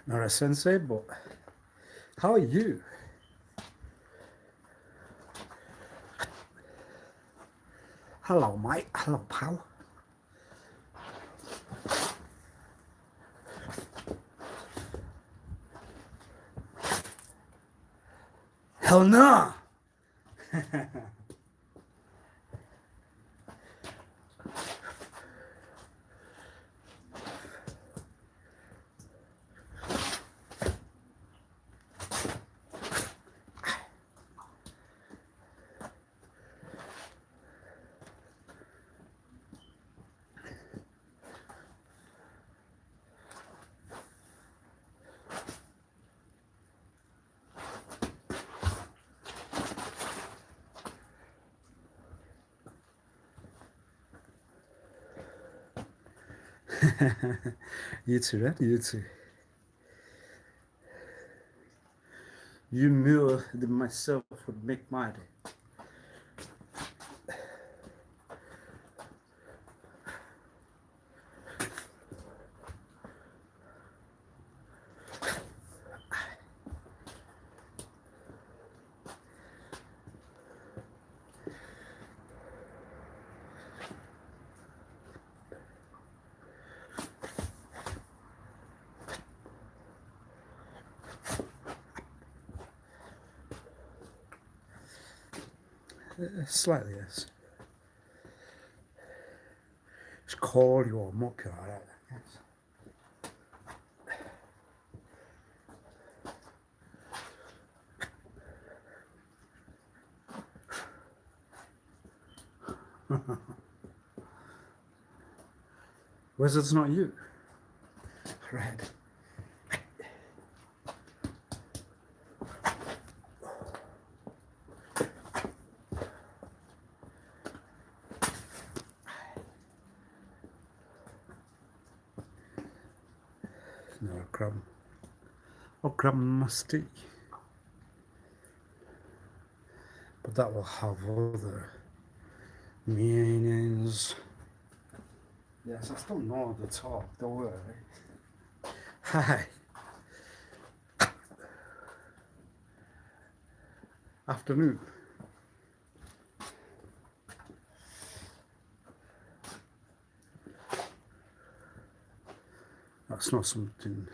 Not a sensei, but how are you? Hello, mate. Hello, pal. Hell no! You too, right? You too. You knew that myself would make my day. Slightly, yes. It's cold, you are muck, alright. Yes. Wizard's not you. Right. No, crumb. Oh, crumb musty. But that will have other meanings. Yes, I still know the talk, don't worry. Hi. Afternoon. That's not something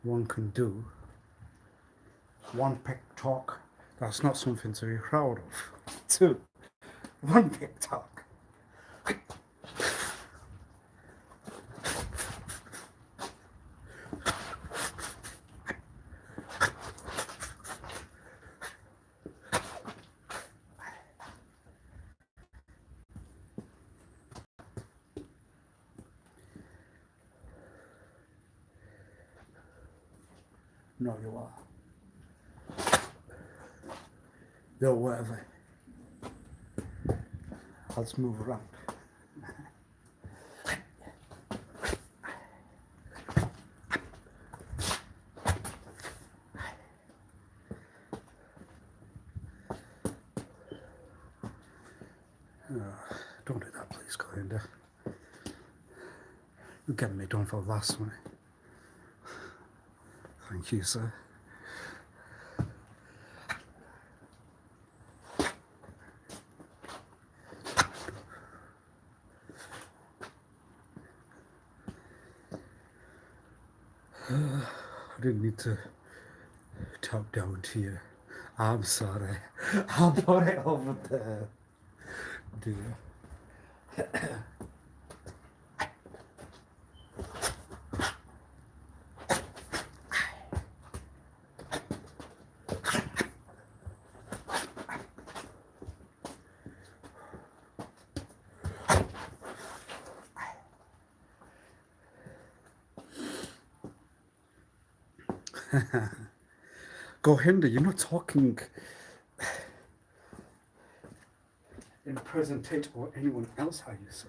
one can do. One pep talk, that's not something to be proud of. Two, one pep talk. No, you are. Yo, whatever. Let's move around. Don't do that, please, Glenda. You're getting me done for the last one. Thank you, sir. I didn't need to talk down to you. I'm sorry. I'll put it over there. Dear. Go, Hinder, you're not talking in present tense or anyone else how you say.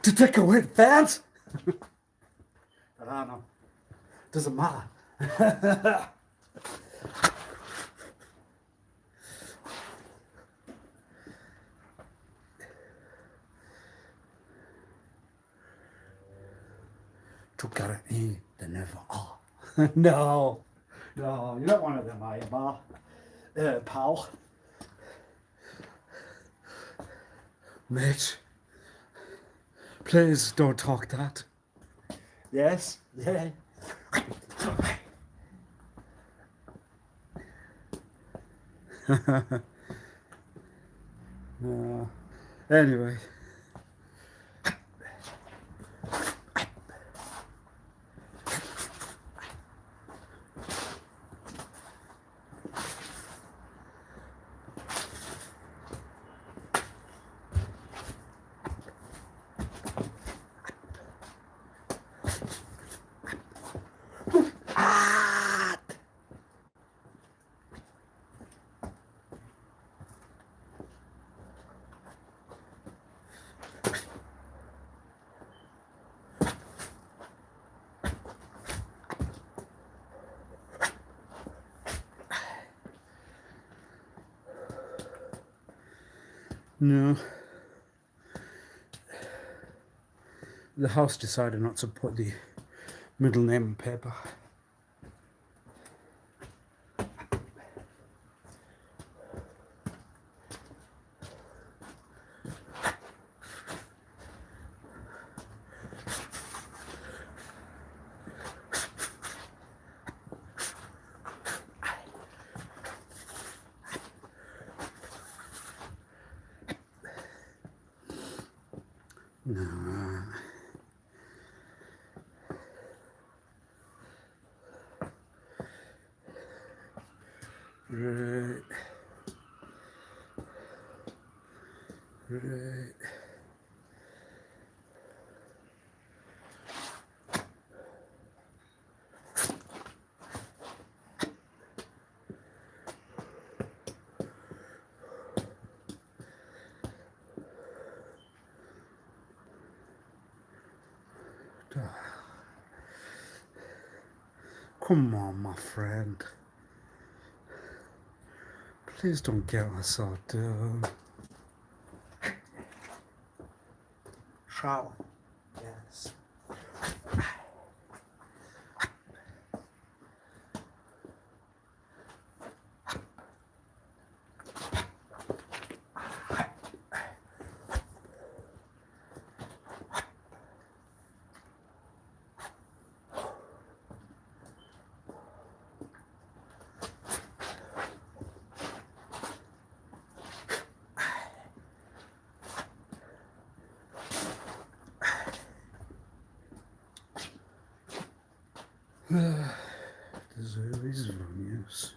To take away the fans? I don't know. Doesn't matter. to guarantee they never are. No, no, you're not one of them, are you, pal? Mate, please don't talk that. Yes, yeah. Anyway. No. The house decided not to put the middle name on paper. No. Right. Right. Come on, my friend. Please don't get us so down. Shower. Yes. There's always one use.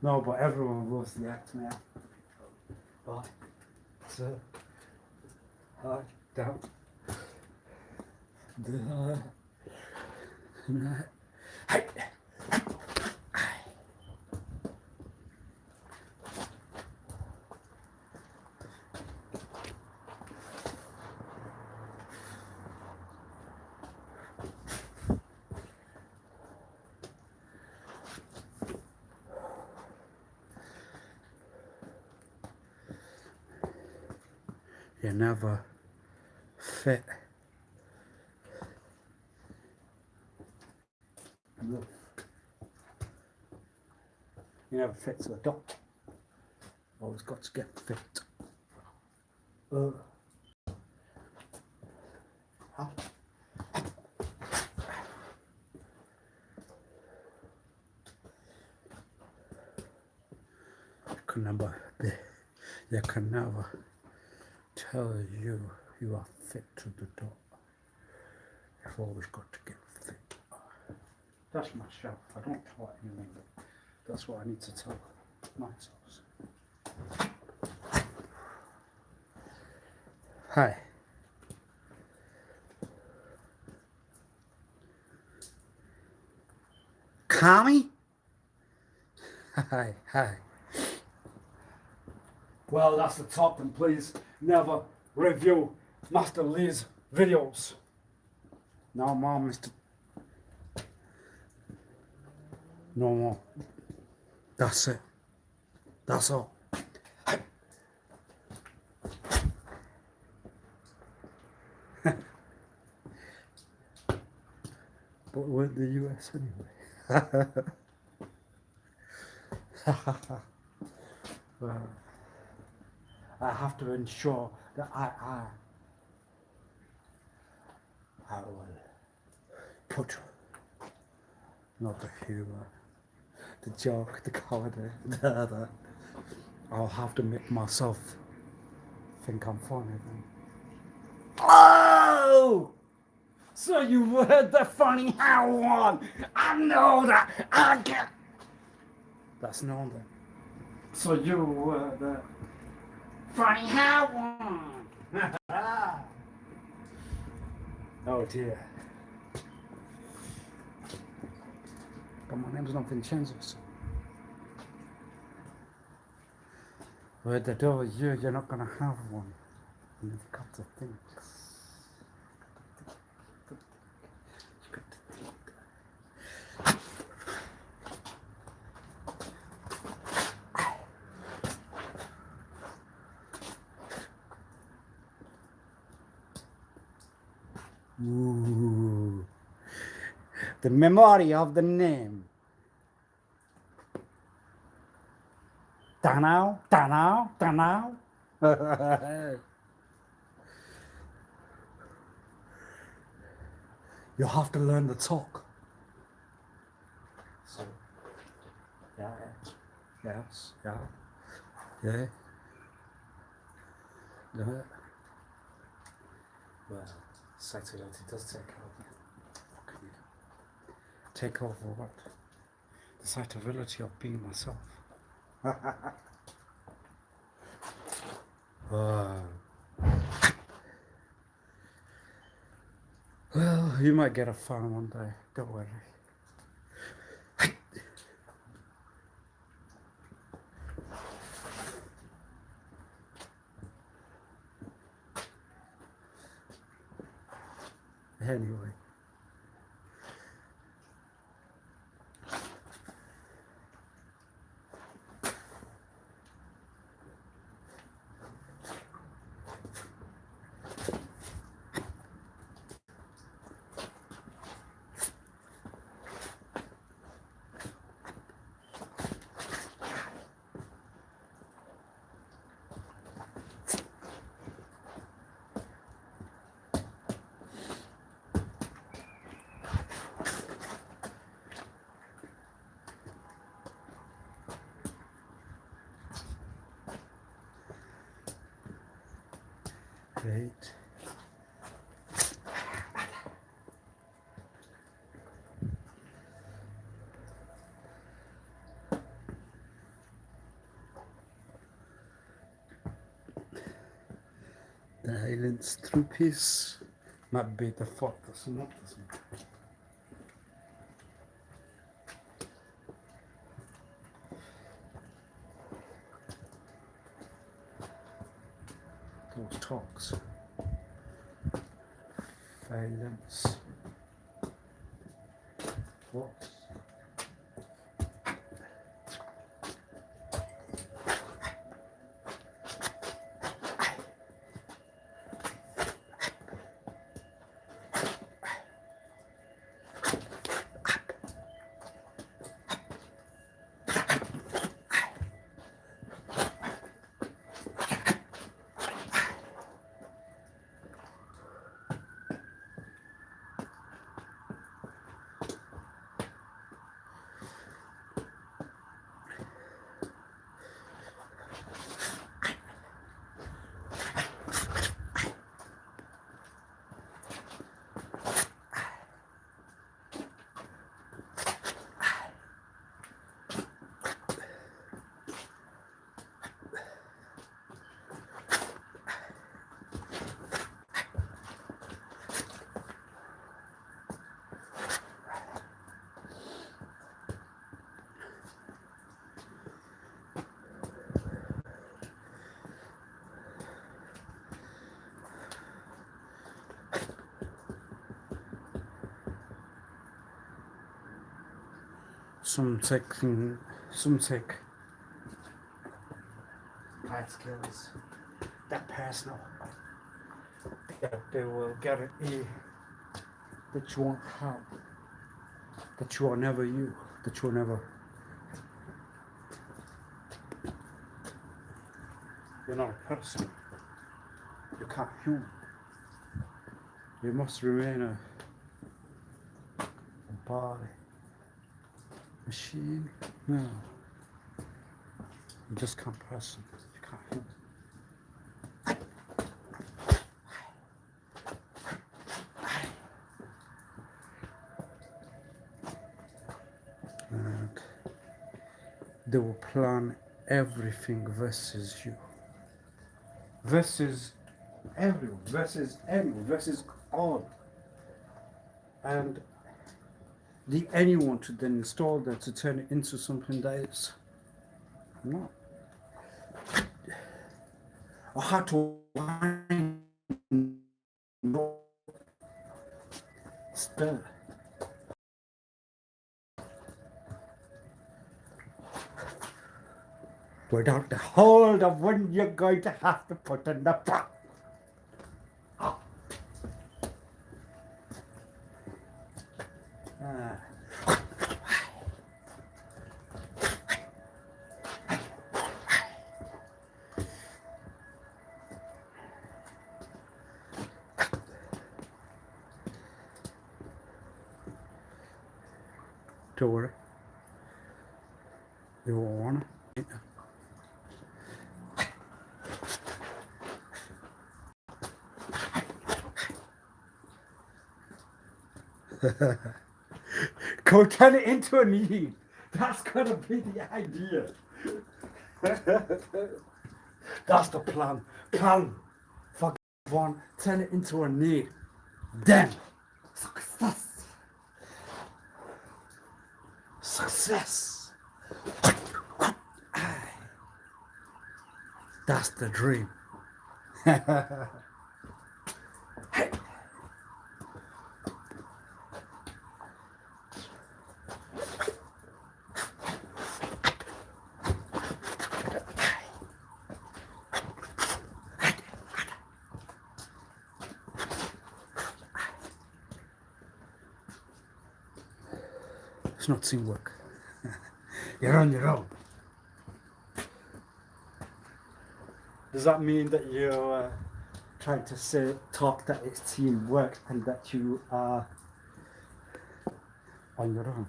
No, but everyone loves the act now. Right. So, high, down. Hey. You never fit. You never fit to a dot. Always got to get fit. Huh? You can never tell you are fit to the dot. You've always got to get fit. That's myself. I don't tell anyone That's what I need to tell myself. Hi. Kami? Hi, hi. Well, that's the top, and please never review Master Lee's videos. No more, Mr. No more. That's it. That's all. But we're in the US anyway. Well, I have to ensure that I will put not the humor, the joke, the comedy, I'll have to make myself think I'm funny then. Oh! So you heard the funny how one? I know that. I get. That's known then. So you were the funny how one. Oh dear. But my name's not Vincenzo. So. With the door, you're not gonna have one. You've got to think. Ooh. The memory of the name. Danao, Danao, Danao. You have to learn to talk. So, yeah, yes, yeah, yeah. Yeah. Well, sexuality does take over. What can you do? Take over what? The excitability of being myself. Well, you might get a fan one day. Don't worry. Anyway. Great. The island's true peace might be the focus, not this one. Those talks. Violence. What? some take life skills that personal, that they will get an A that you won't have, that you are never you, that you are never. You're not a person. You can't human. You must remain a body. Machine? No. You just can't person. You can't human. And they will plan everything versus you. Versus everyone, versus anyone, versus all. And the anyone to then install that to turn it into something that is not. I had to still. Without the hold of when you're going to have to put in the pot. Don't worry. You won't want it. Go turn it into a need. That's gonna be the idea. That's the plan. Plan. Fuck one. Turn it into a need. Then success. Success. That's the dream. It's not teamwork. You're on your own. Does that mean that you're trying to talk that it's teamwork and that you are on your own?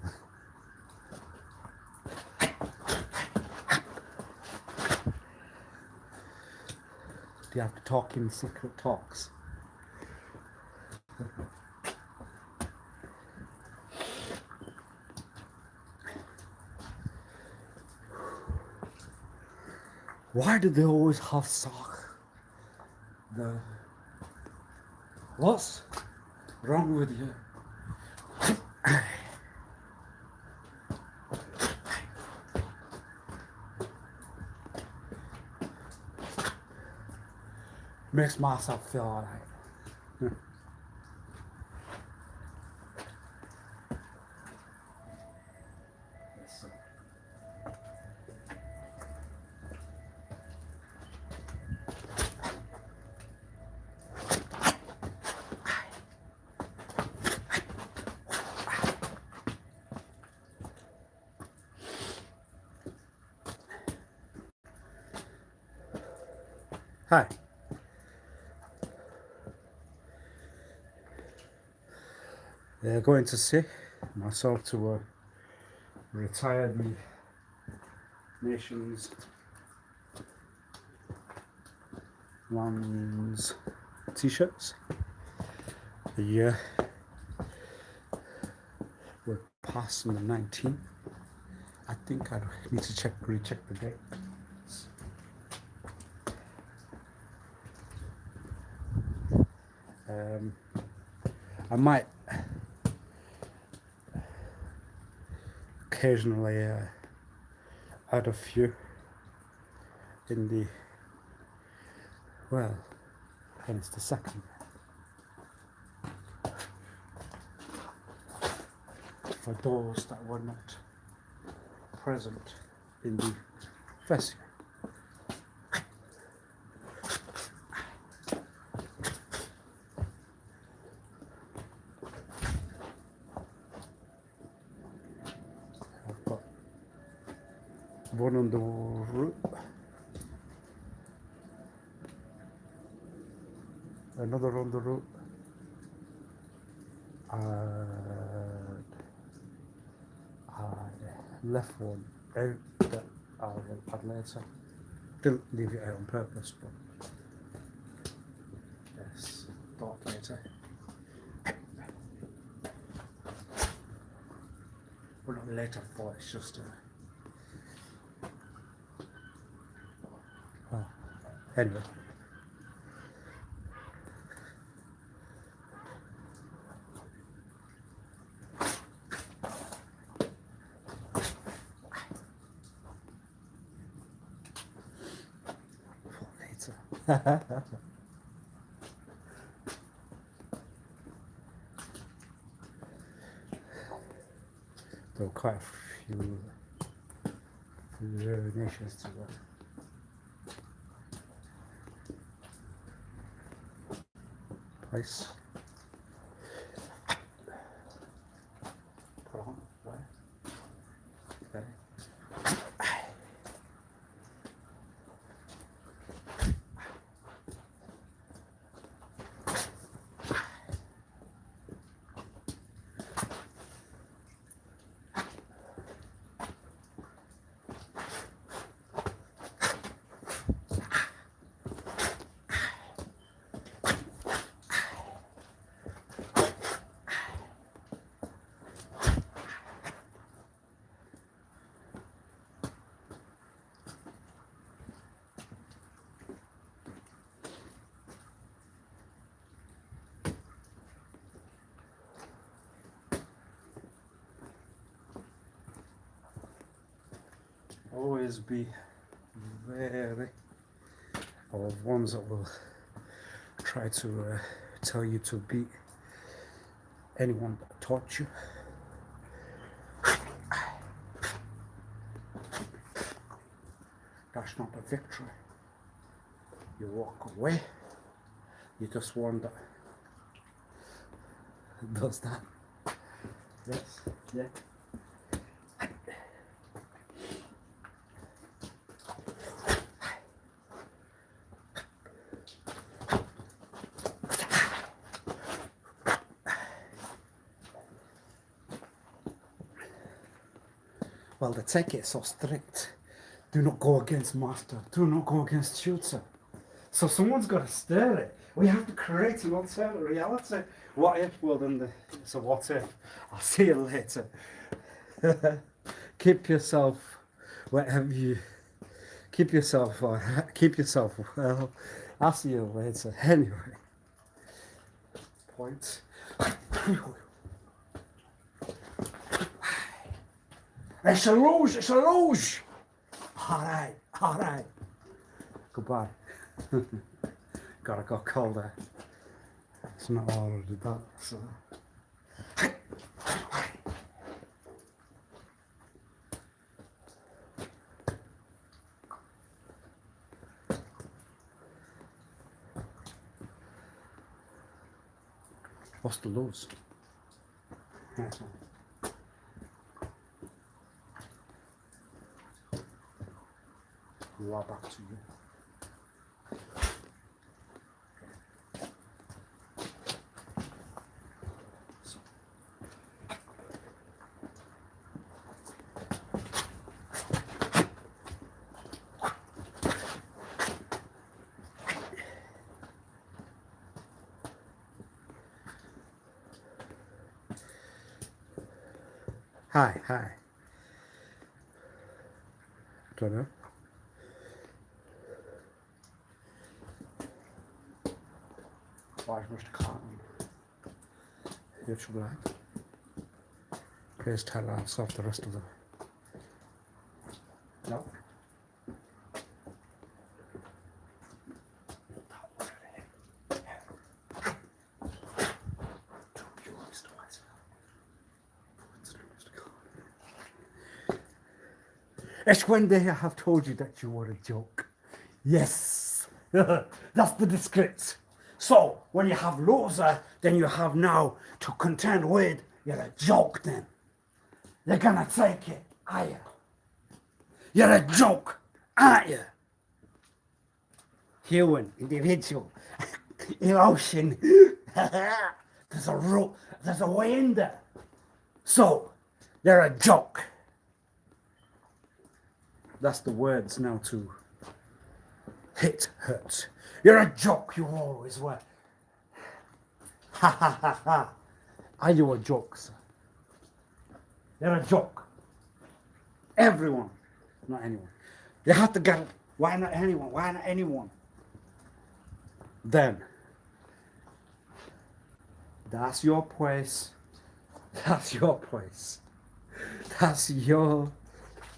Do you have to talk in secret talks? Why do they always have sock? What's wrong with you? Makes myself feel alright. Hi. Going to see myself to retire the nation's one's t-shirts. The year we're passing the 19th. I think I need to recheck the date. I might occasionally add a few in the, well, and it's the second. For those that were not present in the festival. I've got one on the roof, another on the roof, and I left one out that I will add later. Didn't leave it out on purpose, but yes, thought later. Well, not later thought, it's just oh, anyway. Later. There were quite a few variations to that. Place. Put on, right? Okay. Always be very of ones that will try to tell you to beat anyone that taught you. That's not a victory. You walk away. You just one that does that. Yes, yeah. Well, the ticket is so strict. Do not go against master. Do not go against tutor. So someone's got to stir it. We have to create an alternate reality. What if? Well, then so what if? I'll see you later. Keep yourself wherever you. Keep yourself. Keep yourself well. I'll see you later. Anyway. Point. It's a rouge, it's a rouge. Alright, alright. Goodbye. Gotta go colder. It's not already that, so. What's the lose? That's all. Right back to you. Hi, hi. Don't know. Why is Mr. Carton? Here to black. Here's Tyler, I'll solve the rest of them. No. It's when they have told you that you were a joke. Yes, that's the descript. So when you have loser, then you have now to contend with, you're a joke then. You're gonna take it, are you? You're a joke, aren't you? Human, individual, emotion. There's a way in there. So, you're a joke. That's the words now to hit hurt. You're a joke, you always were. Ha ha ha ha. Are you a joke, sir? You're a joke. Everyone, not anyone. You have to get it. Why not anyone? Why not anyone? Then, that's your place. That's your place. That's your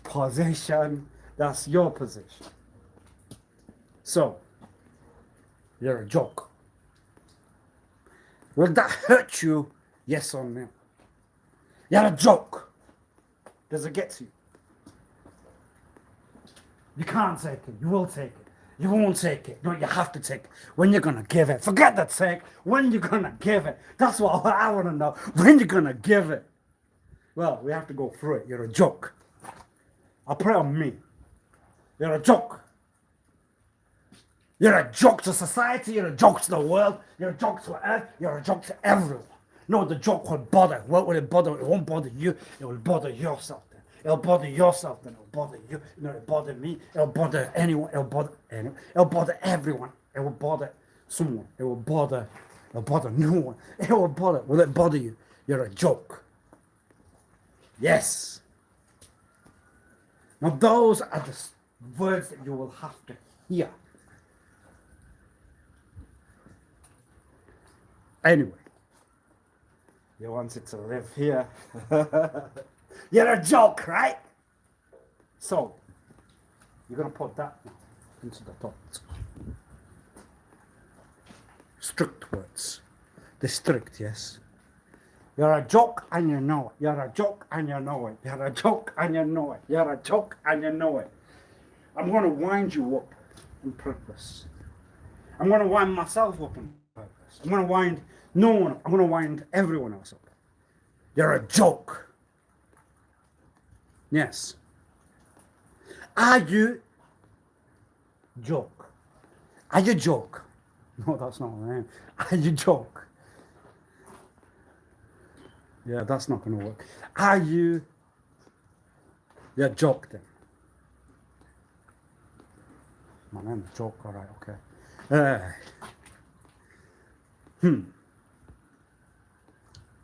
position. That's your position. So, you're a joke. Will that hurt you? Yes or no? You're a joke. Does it get to you? You can't take it. You will take it. You won't take it. No, you have to take it. When you're going to give it. Forget the take. When you're going to give it. That's what I want to know. When you're going to give it. Well, we have to go through it. You're a joke. I'll put it on me. You're a joke. You're a joke to society. You're a joke to the world. You're a joke to earth. You're a joke to everyone. No, the joke will bother. What will it bother? It won't bother you. It will bother yourself. It'll bother yourself, then it'll bother you. You know, it'll bother me. It'll bother anyone. It'll bother anyone. It'll bother everyone. It will bother someone. It'll bother no one. It will bother. Will it bother you? You're a joke. Yes. Now those are the words that you will have to hear. Anyway, you wanted to live here. You're a joke, right? So, you're going to put that into the thoughts. Strict words. The strict, yes. You're a joke and you know it. You're a joke and you know it. You're a joke and you know it. You're a joke and you know it. I'm going to wind you up on purpose. I'm going to wind myself up on purpose. I'm going to wind no one up. I'm going to wind everyone else up. You're a joke. Yes. Are you joke? Are you joke? No, that's not my name. Are you joke? Yeah, that's not going to work. Are you? You're joke then. My name is joke. All right. Okay.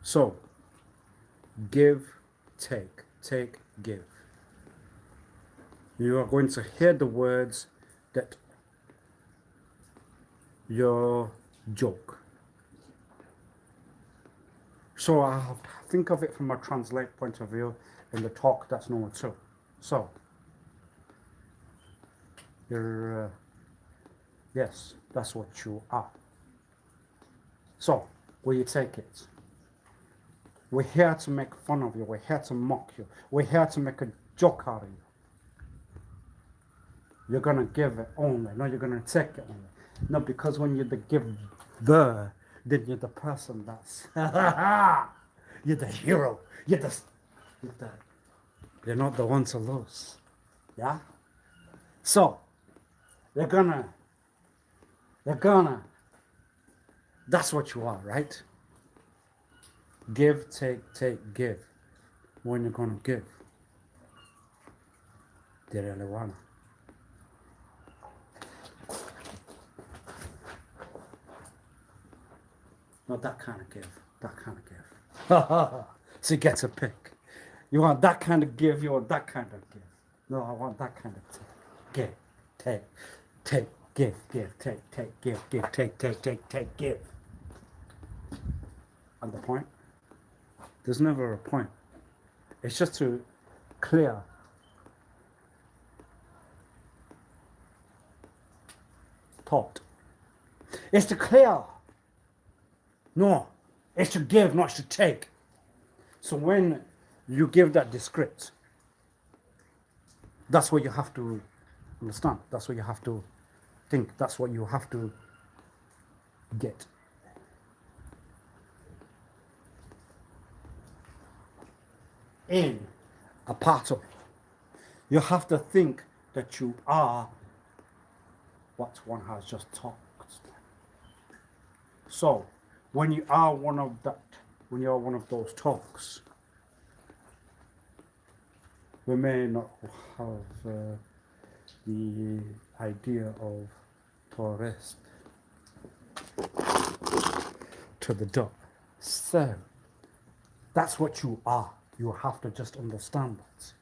So, give, take, give. You are going to hear the words that your joke. So I have to think of it from a translate point of view in the talk that's number 2. So, you're, yes, that's what you are. So, will you take it? We're here to make fun of you. We're here to mock you. We're here to make a joke out of you. You're going to give it only. No, you're going to take it only. No, because when you're the giver, then you're the person that's... you're the hero. You're not the one to lose. Yeah? So, you're gonna... That's what you are, right? Give, take, give. When you're gonna give. Do you really wanna? Not that kind of give. That kind of give. So you get to pick. You want that kind of give, you want that kind of give. No, I want that kind of give, take, give, take, give. And the point? There's never a point. It's just to clear thought. It's to clear. No, it's to give, not to take. So when you give that descript, That's what you have to understand. That's what you have to think. That's what you have to get. In a part of it. You have to think that you are what one has just talked. So when you are one of those talks, we may not have the idea of tourist to the dot. So that's what you are. You have to just understand that.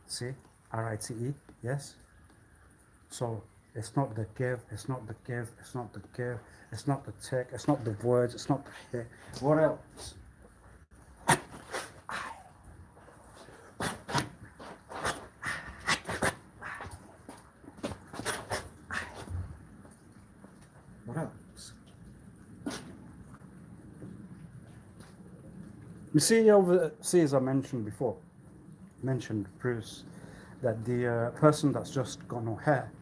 See? R-I-T-E, yes? So it's not the give, it's not the give, it's not the give, it's not the take, it's not the words, it's not the hit. What else? What else? You see, as I mentioned before, Bruce, that the person that's just got no hair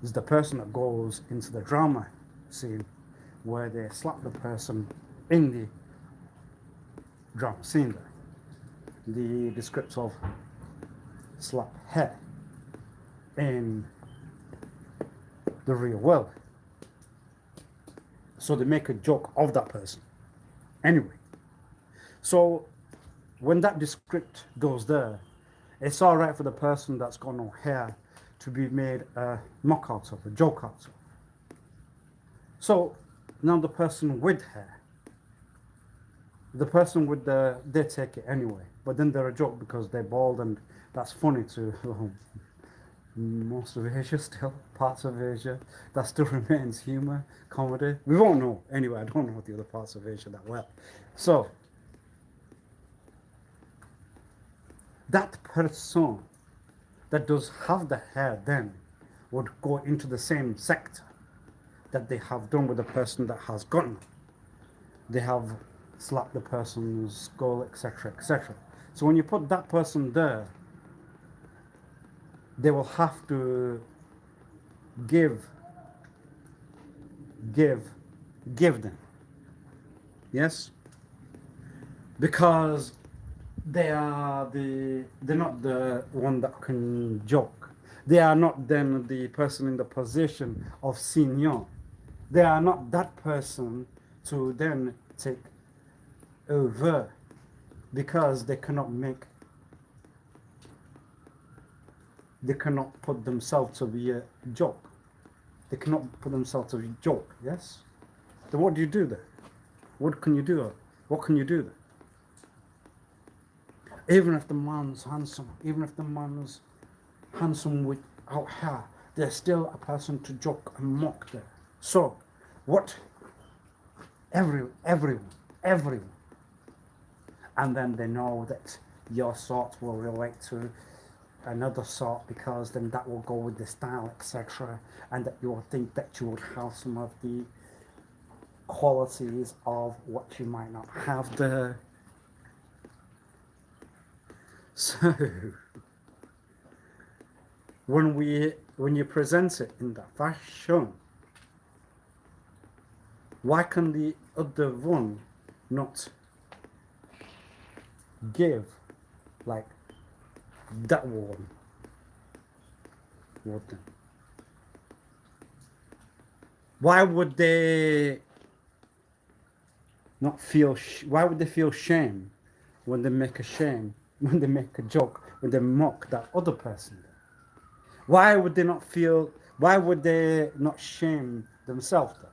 is the person that goes into the drama scene where they slap the person in the drama scene there. The script of slap hair in the real world. So they make a joke of that person. Anyway, so when that script goes there, it's all right for the person that's got no hair to be made a mock out of, a joke out of. So now the person with hair, they take it anyway, but then they're a joke because they're bald, and that's funny to most of Asia still, parts of Asia, that still remains humor, comedy. We won't know. Anyway, I don't know the other parts of Asia that well. So that person that does have the hair then would go into the same sector that they have done with the person that has gotten. They have slapped the person's skull, etc., etc. So when you put that person there, they will have to give them. Yes? Because they're not the one that can joke. They are not then the person in the position of senior. They are not that person to then take over, because they cannot put themselves to be a joke. They cannot put themselves to be a joke, yes? Then what do you do there? What can you do? What can you do there? Even if the man's handsome, without hair, there's still a person to joke and mock there. So, what? Everyone. And then they know that your sort will relate to another sort, because then that will go with the style, etc. And that you will think that you would have some of the qualities of what you might not have there. So when you present it in that fashion, why can the other one not give like that one would? Why would they not feel why would they feel shame when they make a joke, when they mock that other person? Why would they not shame themselves then?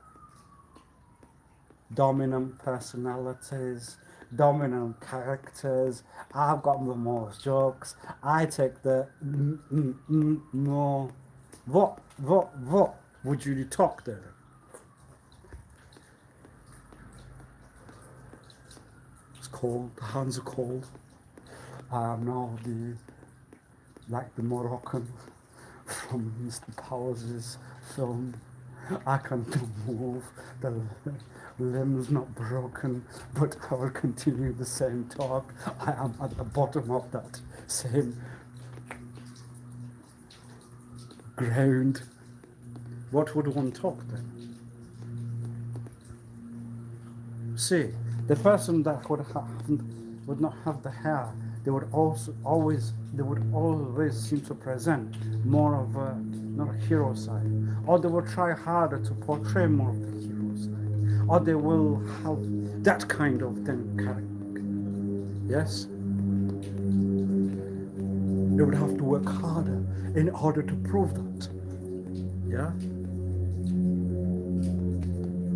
Dominant personalities, dominant characters. I've got the most jokes. I take the no. What would you talk there? It's cold. The hands are cold. I am now like the Moroccan from Mr. Powers' film. I can move, the limbs not broken, but I will continue the same talk. I am at the bottom of that same ground, what would one talk then? See, the person that would not have the hair, they would always seem to present more of a not a hero side, or they will try harder to portray more of the hero side, or they will have that kind of thing character. Yes, they would have to work harder in order to prove that. Yeah,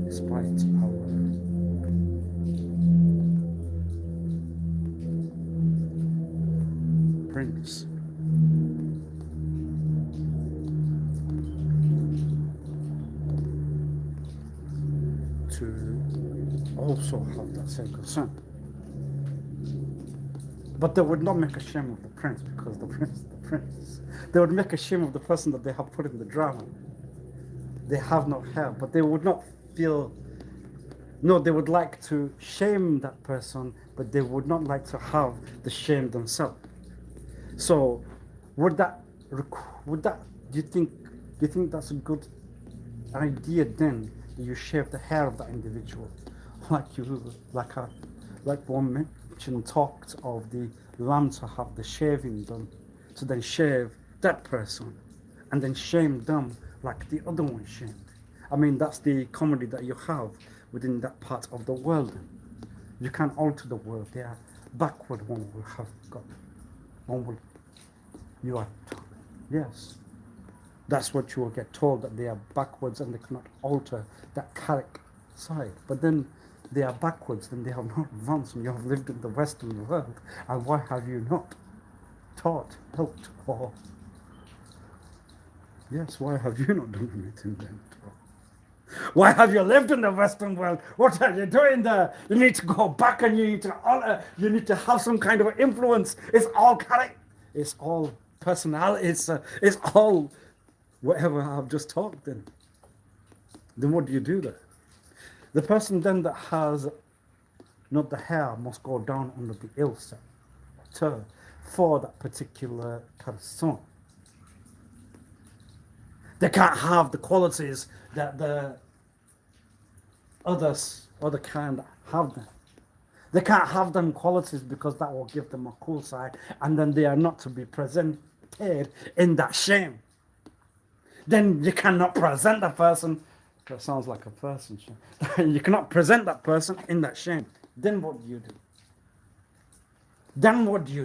despite our prince. To also have that same concern. But they would not make a shame of the prince, because the prince. They would make a shame of the person that they have put in the drama. They have no hair, but they would not feel. No, they would like to shame that person, but they would not like to have the shame themselves. So, would that? Do you think that's a good idea then? That you shave the hair of that individual, like one mentioned, talked of the lamb to have the shaving done, to then shave that person, and then shame them like the other one shamed. I mean, that's the comedy that you have within that part of the world. You can't alter the world. They are backward. One will have got. One will. You are. Yes. That's what you will get told, that they are backwards and they cannot alter that character side. But then they are backwards, then they have not advanced, and you have lived in the Western world. And why have you not taught, helped, or yes, why have you not done anything then? Why have you lived in the Western world? What are you doing there? You need to go back and you need to alter, you need to have some kind of influence. It's all character, it's all personality, it's all whatever I've just talked then what do you do there? The person then that has not the hair must go down under the ill set for that particular person. They can't have the qualities that the other kind have them. They can't have them qualities because that will give them a cool side, and then they are not to be presented in that shame. Then you cannot present the person. That sounds like a person. You cannot present that person in that shame. Then what do you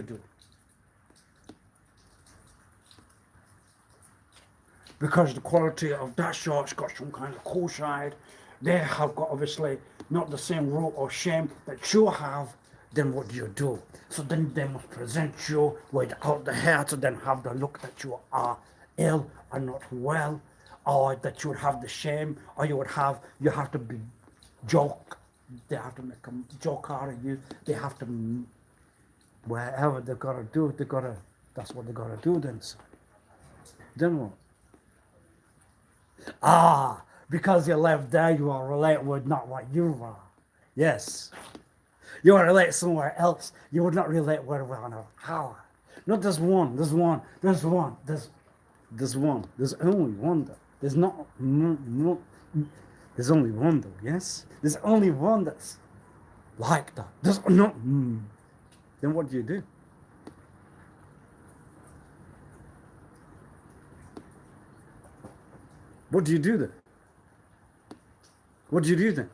do? Because the quality of that short's got some kind of cool side. They have got obviously not the same root or shame that you have. Then what do you do? So then they must present you without the hair to then have the look that you are ill or not well, or that you would have the shame, or you have to be joke. They have to make a joke out of you. They have to, wherever they've got to do, that's what they got to do then. So. Then what? Because you left there, you are related with not what you are. Yes. You are related somewhere else. You would not relate where we are now. How? Not there's one. There's only one though. There's not no, there's only one though, yes? There's only one that's like that. There's not Then what do you do? What do you do then? What do you do then?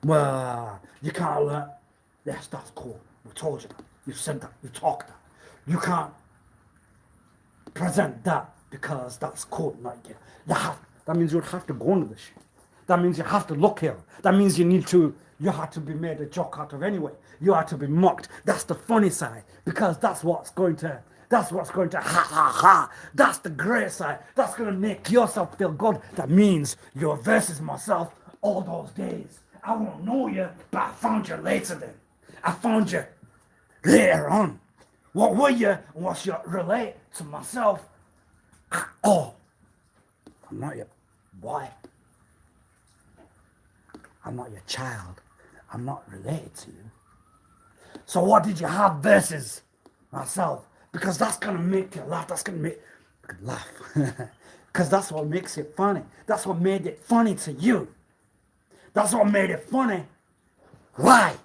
Well, you can't learn. Yes, that's cool. We told you that. You said that. You talked that. You can't present that because that's cool. Like, that means you would have to go into the shit. That means you have to look here. That means you have to be made a joke out of anyway. You have to be mocked. That's the funny side, because that's what's going to ha ha ha. That's the great side. That's going to make yourself feel good. That means you're versus myself all those days. I won't know you, but I found you later then. I found you later on. What were you? What's your relate to myself? I'm not your boy. I'm not your child. I'm not related to you. So what did you have versus myself, because that's gonna make you laugh. That's gonna make you laugh. Because that's what makes it funny. That's what made it funny to you. That's what made it funny. Why?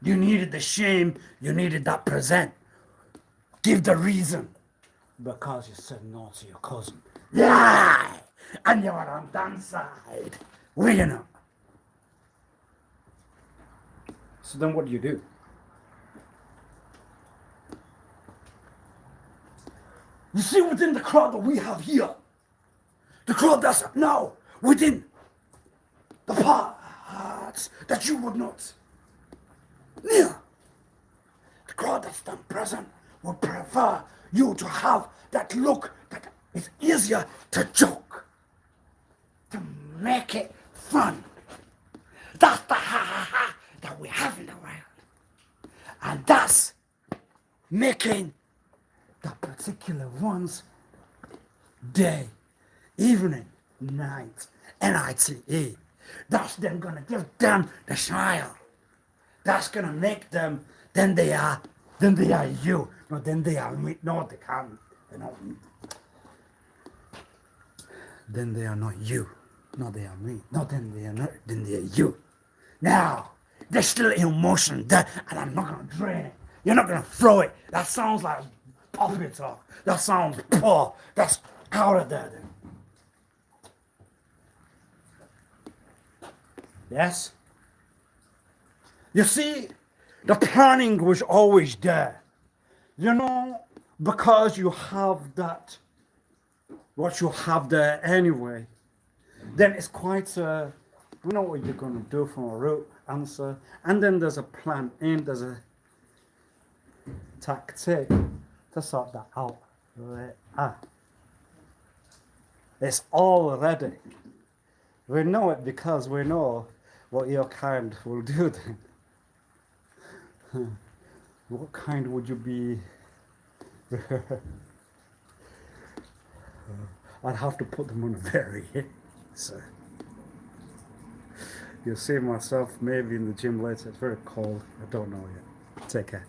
You needed the shame. You needed that present. Give the reason. Because you said no to your cousin. Yeah! And you were on that side. Were you not? So then what do? You see, within the crowd that we have here, the crowd that's now within the parts that you would not near, the crowd that's done present would prefer you to have that look that is easier to joke, to make it fun. That's the ha that we have in the world. And that's making the particular one's day, evening, night, NITE. That's them gonna give them the smile. That's gonna make them, then they are you. No, then they are me. No, they can't. They're not me. Then they are not you. No, they are me. No, then they are not. Then they are you. Now, there's still emotion there, and I'm not gonna drain it. You're not gonna throw it. That sounds like puppy talk. That sounds poor. That's out of there then. Yes? You see, the planning was always there. You know, because you have that, what you have there anyway, then it's quite a, you know what you're going to do from a root answer, and then there's a plan in, there's a tactic to sort that out. It's all ready. We know it because we know what your kind will do then. What kind would you be? I'd have to put them on a very. So you'll see myself maybe in the gym later. It's very cold. I don't know yet. Take care.